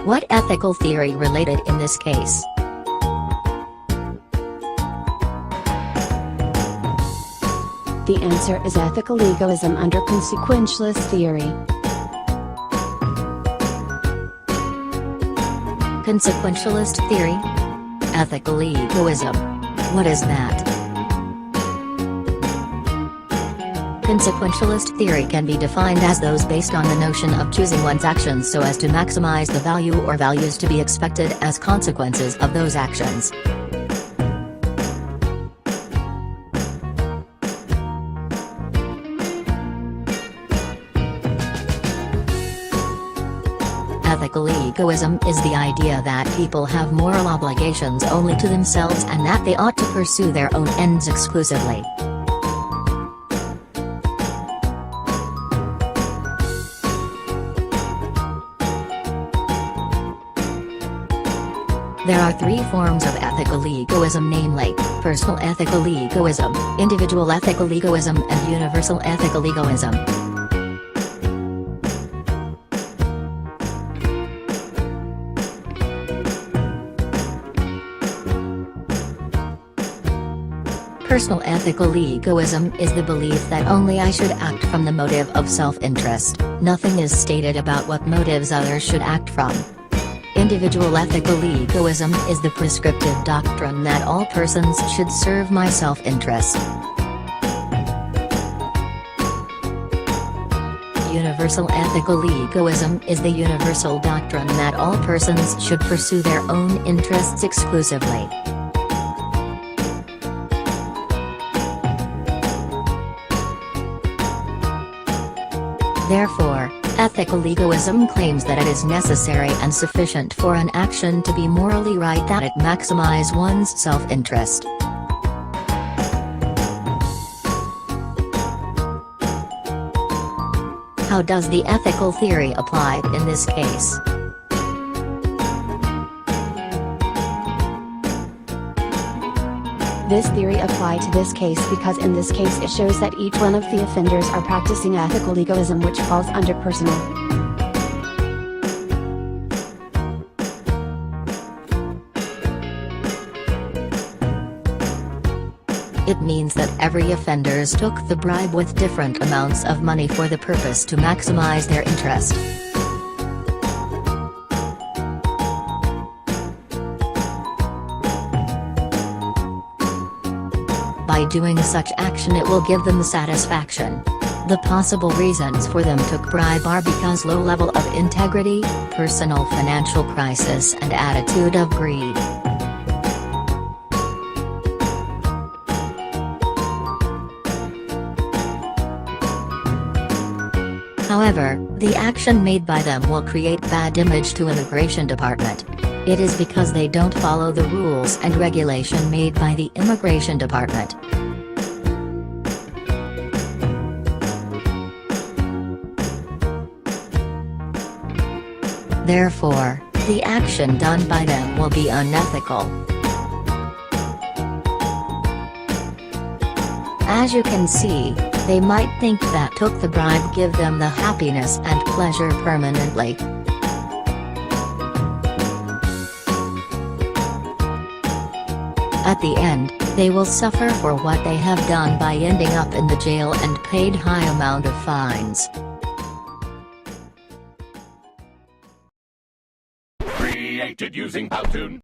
What ethical theory related in this case? The answer is ethical egoism under consequentialist theory. Consequentialist theory? Ethical egoism. What is that? Consequentialist theory can be defined as those based on the notion of choosing one's actions so as to maximize the value or values to be expected as consequences of those actions. Ethical egoism is the idea that people have moral obligations only to themselves and that they ought to pursue their own ends exclusively. There are three forms of ethical egoism, namely, personal ethical egoism, individual ethical egoism, and universal ethical egoism. Personal ethical egoism is the belief that only I should act from the motive of self-interest. Nothing is stated about what motives others should act from. Individual ethical egoism is the prescriptive doctrine that all persons should serve my self-interest. Universal ethical egoism is the universal doctrine that all persons should pursue their own interests exclusively. Therefore, ethical egoism claims that it is necessary and sufficient for an action to be morally right that it maximize one's self-interest. How does the ethical theory apply in this case? This theory applies to this case because in this case it shows that each one of the offenders are practicing ethical egoism, which falls under personal. It means that every offenders took the bribe with different amounts of money for the purpose to maximize their interest. By doing such action it will give them satisfaction. The possible reasons for them took bribe are because low level of integrity, personal financial crisis and attitude of greed. However, the action made by them will create bad image to Immigration Department. It is because they don't follow the rules and regulation made by the Immigration Department. Therefore, the action done by them will be unethical. As you can see, they might think that took the bribe give them the happiness and pleasure permanently. At the end, they will suffer for what they have done by ending up in the jail and paid high amount of fines. Created using Powtoon.